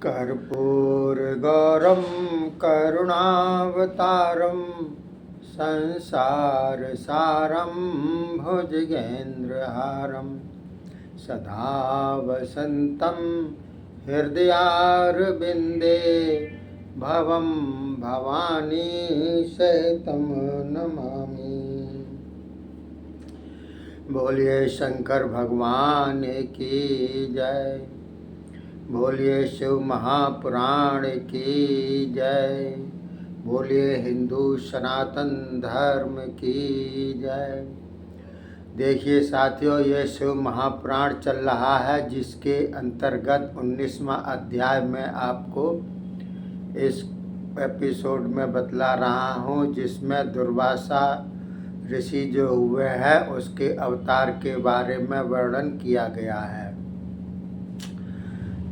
कर्पूरगौरं करुणावतारं संसारसारं भुजगेन्द्रहारं सदा वसन्तं हृदयारविन्दे भवं भवानी सहितं नमामि। बोलिए शंकर भगवान की जय, बोलिए शिव महापुराण की जय, बोलिए हिंदू सनातन धर्म की जय। देखिए साथियों, ये शिव महापुराण चल रहा है, जिसके अंतर्गत 19वां अध्याय में आपको इस एपिसोड में बतला रहा हूँ, जिसमें दुर्वासा ऋषि जो हुए हैं उसके अवतार के बारे में वर्णन किया गया है।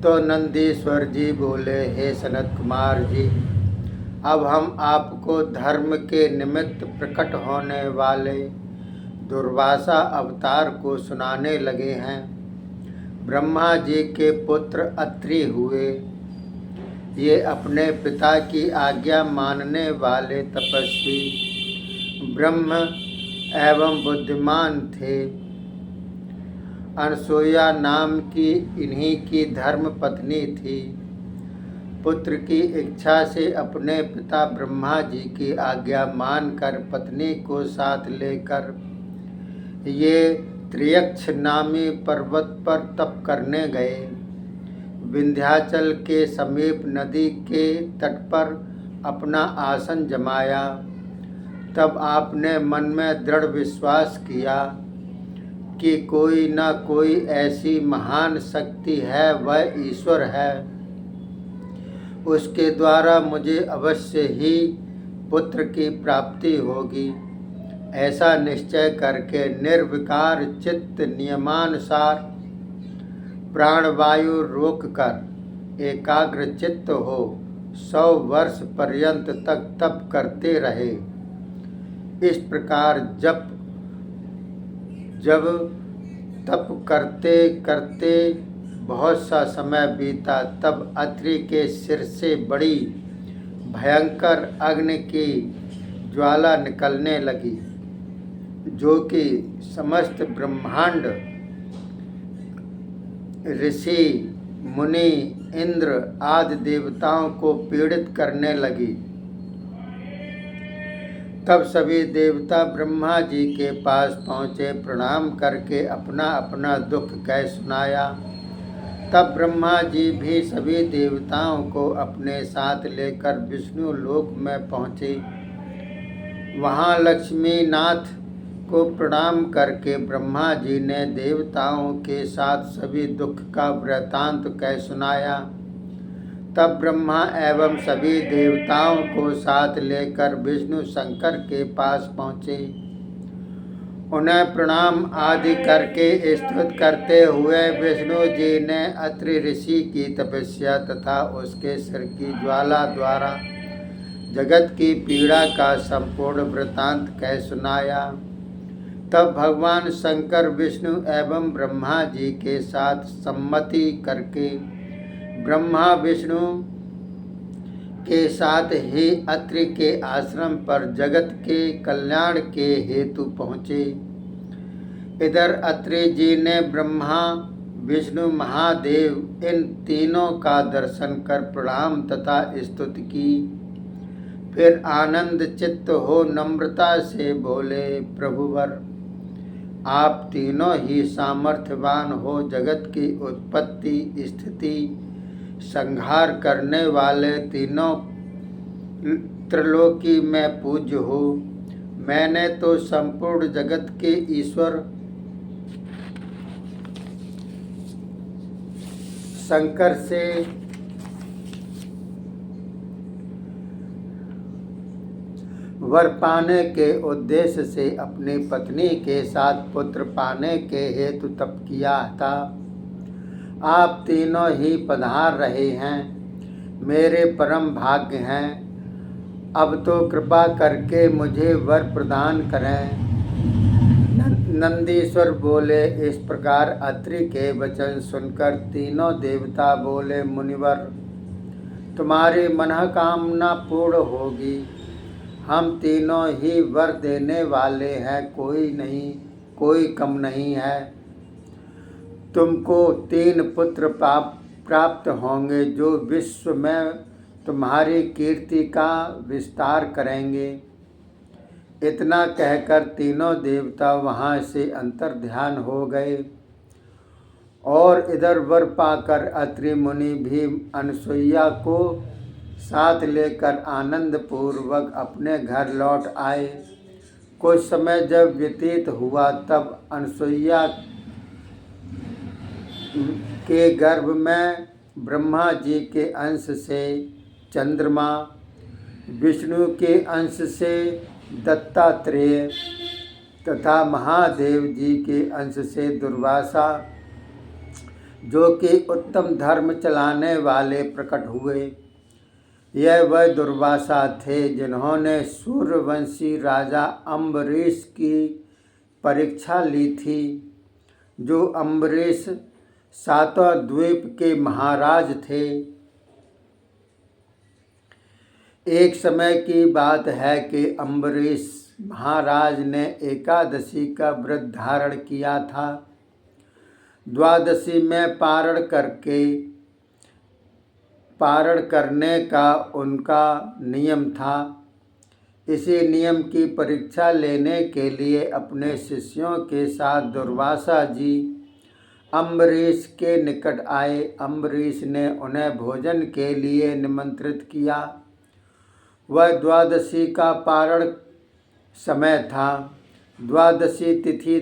तो नंदीश्वर जी बोले, हे सनत कुमार जी, अब हम आपको धर्म के निमित्त प्रकट होने वाले दुर्वासा अवतार को सुनाने लगे हैं। ब्रह्मा जी के पुत्र अत्रि हुए। ये अपने पिता की आज्ञा मानने वाले तपस्वी, ब्रह्म एवं बुद्धिमान थे। अनसुया नाम की इन्हीं की धर्म पत्नी थी। पुत्र की इच्छा से अपने पिता ब्रह्मा जी की आज्ञा मानकर पत्नी को साथ लेकर ये त्रियक्ष नामी पर्वत पर तप करने गए। विंध्याचल के समीप नदी के तट पर अपना आसन जमाया। तब आपने मन में दृढ़ विश्वास किया कि कोई न कोई ऐसी महान शक्ति है, वह ईश्वर है, उसके द्वारा मुझे अवश्य ही पुत्र की प्राप्ति होगी। ऐसा निश्चय करके निर्विकार चित्त नियमानुसार प्राणवायु रोककर एकाग्र चित्त हो 100 वर्ष पर्यंत तक तप करते रहे। इस प्रकार जब तप करते करते बहुत सा समय बीता, तब अत्रि के सिर से बड़ी भयंकर अग्नि की ज्वाला निकलने लगी, जो कि समस्त ब्रह्मांड, ऋषि मुनि इंद्र आदि देवताओं को पीड़ित करने लगी। तब सभी देवता ब्रह्मा जी के पास पहुँचे, प्रणाम करके अपना अपना दुख कह सुनाया। तब ब्रह्मा जी भी सभी देवताओं को अपने साथ लेकर विष्णु लोक में पहुँचे। वहाँ लक्ष्मी नाथ को प्रणाम करके ब्रह्मा जी ने देवताओं के साथ सभी दुख का वृत्तांत कह सुनाया। तब ब्रह्मा एवं सभी देवताओं को साथ लेकर विष्णु शंकर के पास पहुँचे। उन्हें प्रणाम आदि करके स्तुति करते हुए विष्णु जी ने अत्रि ऋषि की तपस्या तथा उसके सिर की ज्वाला द्वारा जगत की पीड़ा का संपूर्ण वृत्तांत कह सुनाया। तब भगवान शंकर विष्णु एवं ब्रह्मा जी के साथ सम्मति करके ब्रह्मा विष्णु के साथ ही अत्रि के आश्रम पर जगत के कल्याण के हेतु पहुँचे। इधर अत्रि जी ने ब्रह्मा विष्णु महादेव इन तीनों का दर्शन कर प्रणाम तथा स्तुति की। फिर आनंद चित्त हो नम्रता से बोले, प्रभुवर, आप तीनों ही सामर्थ्यवान हो, जगत की उत्पत्ति स्थिति संहार करने वाले, तीनों त्रिलोकी में पूज्य हो। मैंने तो संपूर्ण जगत के ईश्वर शंकर से वर पाने के उद्देश्य से अपनी पत्नी के साथ पुत्र पाने के हेतु तप किया था। आप तीनों ही पधार रहे हैं, मेरे परम भाग्य हैं। अब तो कृपा करके मुझे वर प्रदान करें। नंदीश्वर बोले। इस प्रकार अत्रि के वचन सुनकर तीनों देवता बोले, मुनिवर, तुम्हारी मनोकामना पूर्ण होगी। हम तीनों ही वर देने वाले हैं, कोई कम नहीं है। तुमको 3 पुत्र प्राप्त होंगे जो विश्व में तुम्हारी कीर्ति का विस्तार करेंगे। इतना कहकर तीनों देवता वहाँ से अंतर्ध्यान हो गए और इधर वर पाकर अत्रि मुनि भी अनसुईया को साथ लेकर आनंद पूर्वक अपने घर लौट आए। कुछ समय जब व्यतीत हुआ तब अनसुईया के गर्भ में ब्रह्मा जी के अंश से चंद्रमा, विष्णु के अंश से दत्तात्रेय तथा महादेव जी के अंश से दुर्वासा, जो कि उत्तम धर्म चलाने वाले प्रकट हुए। यह वह दुर्वासा थे जिन्होंने सूर्यवंशी राजा अम्बरीश की परीक्षा ली थी। जो अम्बरीश सातों द्वीप के महाराज थे। एक समय की बात है कि अम्बरीश महाराज ने एकादशी का व्रत धारण किया था। द्वादशी में पारण करने का उनका नियम था। इसी नियम की परीक्षा लेने के लिए अपने शिष्यों के साथ दुर्वासा जी अम्बरीश के निकट आए। अम्बरीश ने उन्हें भोजन के लिए निमंत्रित किया। वह द्वादशी का पारण समय था। द्वादशी तिथि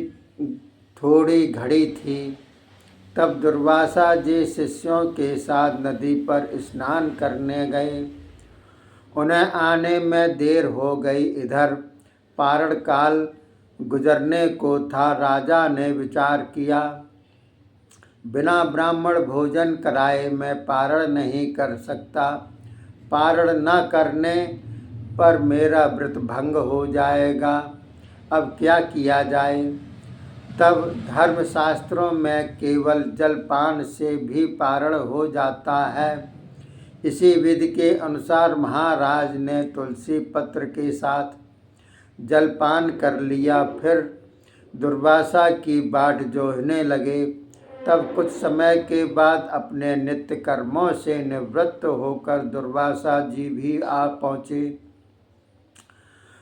थोड़ी घड़ी थी। तब दुर्वासा जी शिष्यों के साथ नदी पर स्नान करने गए। उन्हें आने में देर हो गई। इधर पारण काल गुजरने को था। राजा ने विचार किया, बिना ब्राह्मण भोजन कराए मैं पारण नहीं कर सकता। पारण न करने पर मेरा व्रत भंग हो जाएगा। अब क्या किया जाए? तब धर्मशास्त्रों में केवल जलपान से भी पारण हो जाता है। इसी विधि के अनुसार महाराज ने तुलसी पत्र के साथ जलपान कर लिया। फिर दुर्वासा की बाट जोहने लगे। तब कुछ समय के बाद अपने नित्य कर्मों से निवृत्त होकर दुर्वासा जी भी आ पहुँचे।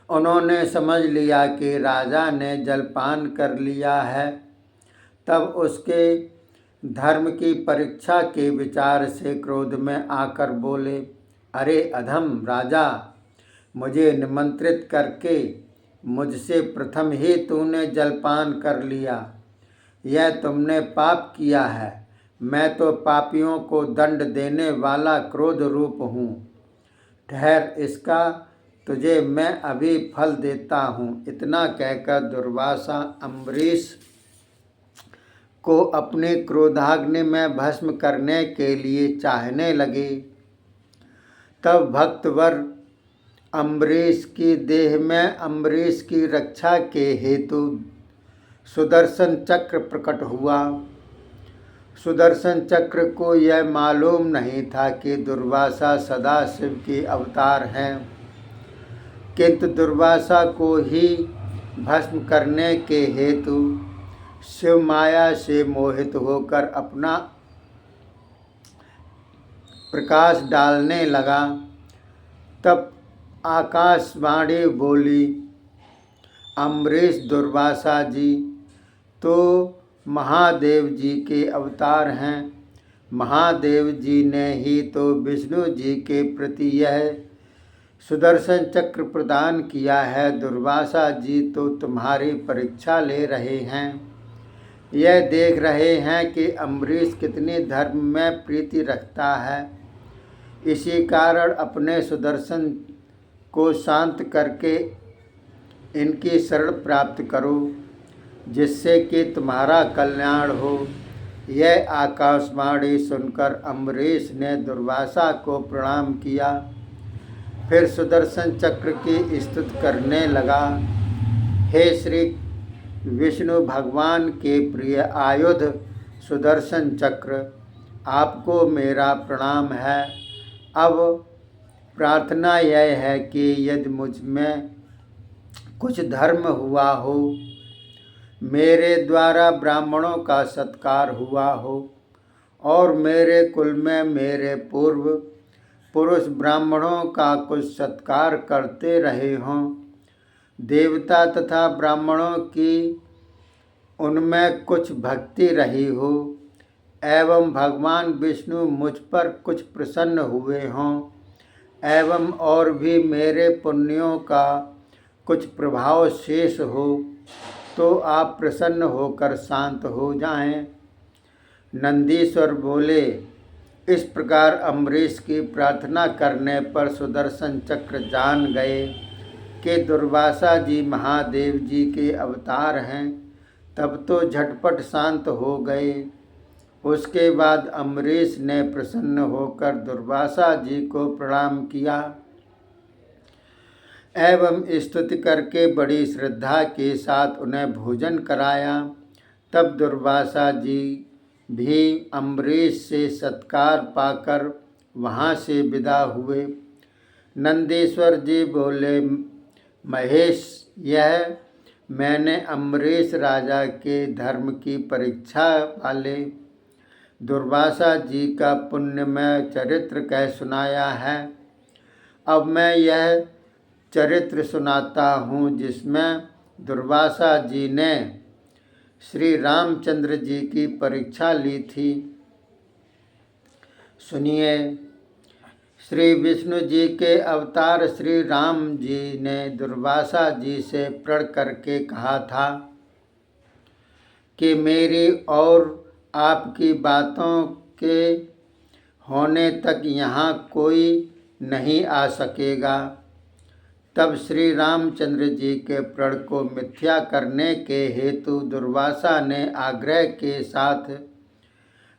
उन्होंने समझ लिया कि राजा ने जलपान कर लिया है। तब उसके धर्म की परीक्षा के विचार से क्रोध में आकर बोले, अरे अधम राजा, मुझे निमंत्रित करके मुझसे प्रथम ही तूने जलपान कर लिया। यह तुमने पाप किया है। मैं तो पापियों को दंड देने वाला क्रोध रूप हूँ। ठहर, इसका तुझे मैं अभी फल देता हूँ। इतना कहकर दुर्वासा अम्बरीश को अपने क्रोधाग्नि में भस्म करने के लिए चाहने लगे। तब भक्तवर अम्बरीश की देह में अम्बरीश की रक्षा के हेतु सुदर्शन चक्र प्रकट हुआ। सुदर्शन चक्र को यह मालूम नहीं था कि दुर्वासा सदाशिव के अवतार हैं, किंतु दुर्वासा को ही भस्म करने के हेतु शिव माया से मोहित होकर अपना प्रकाश डालने लगा। तब आकाशवाणी बोली, अम्बरीश दुर्वासा जी तो महादेव जी के अवतार हैं। महादेव जी ने ही तो विष्णु जी के प्रति यह सुदर्शन चक्र प्रदान किया है। दुर्वासा जी तो तुम्हारी परीक्षा ले रहे हैं। यह देख रहे हैं कि अम्बरीश कितनी धर्म में प्रीति रखता है। इसी कारण अपने सुदर्शन को शांत करके इनकी शरण प्राप्त करो, जिससे कि तुम्हारा कल्याण हो। यह आकाशवाणी सुनकर अम्बरीश ने दुर्वासा को प्रणाम किया। फिर सुदर्शन चक्र की स्तुति करने लगा। हे श्री विष्णु भगवान के प्रिय आयुध सुदर्शन चक्र, आपको मेरा प्रणाम है। अब प्रार्थना यह है कि यदि मुझ में कुछ धर्म हुआ हो, मेरे द्वारा ब्राह्मणों का सत्कार हुआ हो और मेरे कुल में मेरे पूर्व पुरुष ब्राह्मणों का कुछ सत्कार करते रहे हों, देवता तथा ब्राह्मणों की उनमें कुछ भक्ति रही हो, एवं भगवान विष्णु मुझ पर कुछ प्रसन्न हुए हों, एवं और भी मेरे पुण्यों का कुछ प्रभाव शेष हो, तो आप प्रसन्न होकर शांत हो जाएं। नंदीश्वर बोले, इस प्रकार अम्बरीश की प्रार्थना करने पर सुदर्शन चक्र जान गए कि दुर्वासा जी महादेव जी के अवतार हैं। तब तो झटपट शांत हो गए। उसके बाद अम्बरीश ने प्रसन्न होकर दुर्वासा जी को प्रणाम किया एवं स्तुति करके बड़ी श्रद्धा के साथ उन्हें भोजन कराया। तब दुर्वासा जी भी अम्बरीश से सत्कार पाकर वहाँ से विदा हुए। नंदीश्वर जी बोले, महेश, यह मैंने अम्बरीश राजा के धर्म की परीक्षा वाले दुर्वासा जी का पुण्यमय चरित्र कह सुनाया है। अब मैं यह चरित्र सुनाता हूँ जिसमें दुर्वासा जी ने श्री रामचंद्र जी की परीक्षा ली थी। सुनिए। श्री विष्णु जी के अवतार श्री राम जी ने दुर्वासा जी से प्रण करके कहा था कि मेरी और आपकी बातों के होने तक यहाँ कोई नहीं आ सकेगा। तब श्री रामचंद्र जी के प्रण को मिथ्या करने के हेतु दुर्वासा ने आग्रह के साथ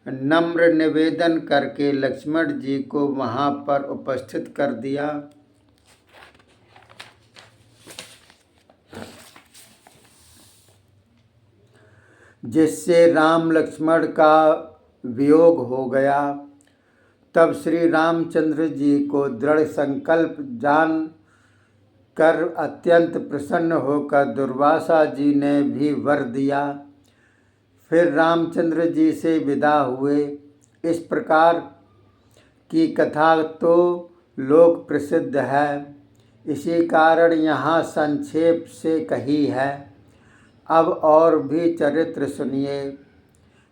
नम्र निवेदन करके लक्ष्मण जी को वहाँ पर उपस्थित कर दिया। जिससे राम लक्ष्मण का वियोग हो गया। तब श्री रामचंद्र जी को दृढ़ संकल्प जान कर अत्यंत प्रसन्न होकर दुर्वासा जी ने भी वर दिया। फिर रामचंद्र जी से विदा हुए। इस प्रकार की कथा तो लोक प्रसिद्ध है, इसी कारण यहाँ संक्षेप से कही है। अब और भी चरित्र सुनिए।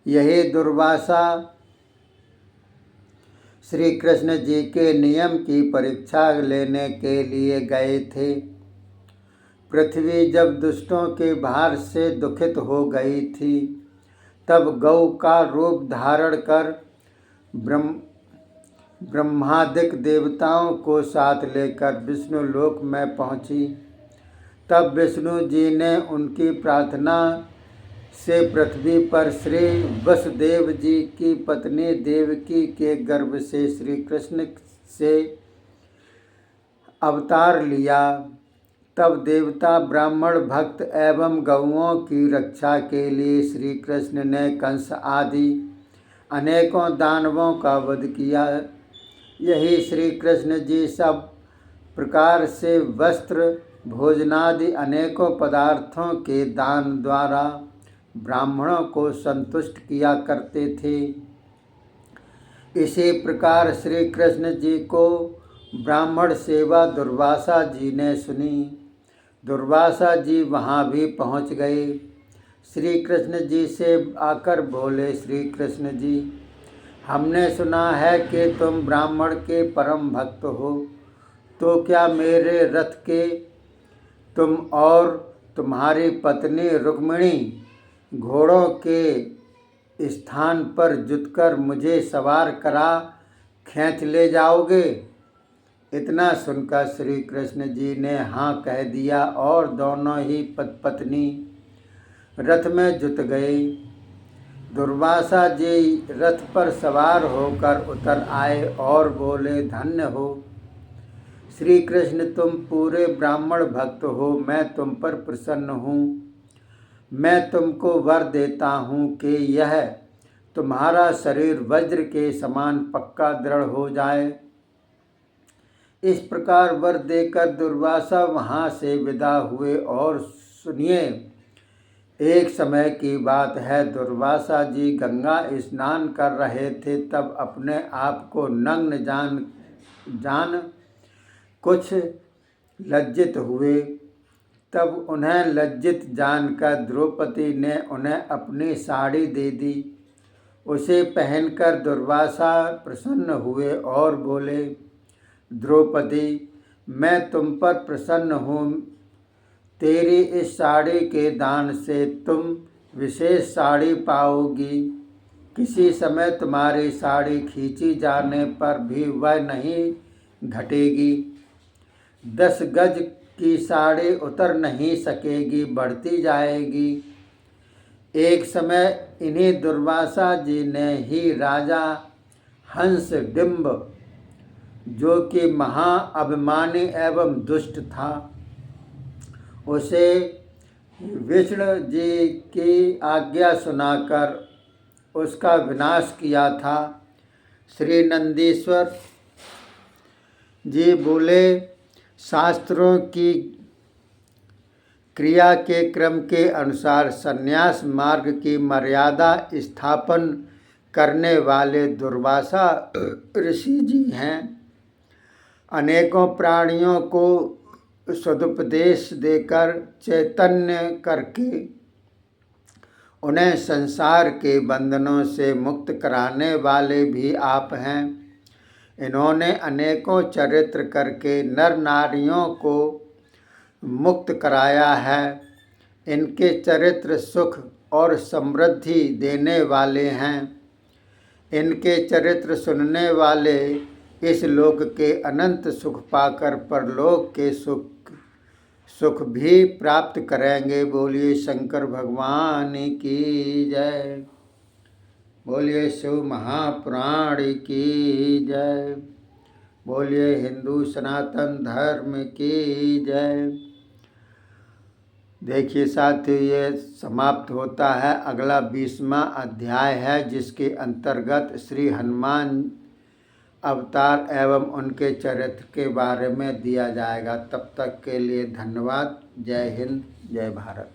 यही दुर्वासा श्री कृष्ण जी के नियम की परीक्षा लेने के लिए गए थे। पृथ्वी जब दुष्टों के भार से दुखित हो गई थी, तब गौ का रूप धारण कर ब्रह्मादिक देवताओं को साथ लेकर विष्णु लोक में पहुँची। तब विष्णु जी ने उनकी प्रार्थना से पृथ्वी पर श्री वसुदेव जी की पत्नी देवकी के गर्भ से श्री कृष्ण से अवतार लिया। तब देवता, ब्राह्मण, भक्त एवं गौओं की रक्षा के लिए श्री कृष्ण ने कंस आदि अनेकों दानवों का वध किया। यही श्री कृष्ण जी सब प्रकार से वस्त्र, भोजनादि अनेकों पदार्थों के दान द्वारा ब्राह्मणों को संतुष्ट किया करते थे। इसी प्रकार श्री कृष्ण जी को ब्राह्मण सेवा दुर्वासा जी ने सुनी। दुर्वासा जी वहाँ भी पहुँच गए। श्री कृष्ण जी से आकर बोले, श्री कृष्ण जी, हमने सुना है कि तुम ब्राह्मण के परम भक्त हो, तो क्या मेरे रथ के तुम और तुम्हारी पत्नी रुक्मिणी घोड़ों के स्थान पर जुतकर मुझे सवार करा खींच ले जाओगे? इतना सुनकर श्री कृष्ण जी ने हाँ कह दिया और दोनों ही पत्नी रथ में जुत गए। दुर्वासा जी रथ पर सवार होकर उतर आए और बोले, धन्य हो श्री कृष्ण, तुम पूरे ब्राह्मण भक्त हो, मैं तुम पर प्रसन्न हूँ। मैं तुमको वर देता हूँ कि यह तुम्हारा शरीर वज्र के समान पक्का दृढ़ हो जाए। इस प्रकार वर देकर दुर्वासा वहाँ से विदा हुए। और सुनिए, एक समय की बात है, दुर्वासा जी गंगा स्नान कर रहे थे। तब अपने आप को नग्न जान कुछ लज्जित हुए। तब उन्हें लज्जित जानकर द्रौपदी ने उन्हें अपनी साड़ी दे दी। उसे पहनकर दुर्वासा प्रसन्न हुए और बोले, द्रौपदी, मैं तुम पर प्रसन्न हूँ। तेरी इस साड़ी के दान से तुम विशेष साड़ी पाओगी। किसी समय तुम्हारी साड़ी खींची जाने पर भी वह नहीं घटेगी। 10 गज की साड़ी उतर नहीं सकेगी, बढ़ती जाएगी। एक समय इन्हीं दुर्वासा जी ने ही राजा हंस डिम्ब, जो कि महाअभिमानी एवं दुष्ट था, उसे विष्णु जी की आज्ञा सुनाकर उसका विनाश किया था। श्री नंदीश्वर जी बोले, शास्त्रों की क्रिया के क्रम के अनुसार संन्यास मार्ग की मर्यादा स्थापन करने वाले दुर्वासा ऋषि जी हैं। अनेकों प्राणियों को सदुपदेश देकर चैतन्य करके उन्हें संसार के बंधनों से मुक्त कराने वाले भी आप हैं। इन्होंने अनेकों चरित्र करके नर नारियों को मुक्त कराया है। इनके चरित्र सुख और समृद्धि देने वाले हैं। इनके चरित्र सुनने वाले इस लोक के अनंत सुख पाकर परलोक के सुख भी प्राप्त करेंगे। बोलिए शंकर भगवान की जय। बोलिए शिव महापुराण की जय। बोलिए हिंदू सनातन धर्म की जय। देखिए साथियों, ये समाप्त होता है। अगला 20वां अध्याय है, जिसके अंतर्गत श्री हनुमान अवतार एवं उनके चरित्र के बारे में दिया जाएगा। तब तक के लिए धन्यवाद। जय हिंद, जय भारत।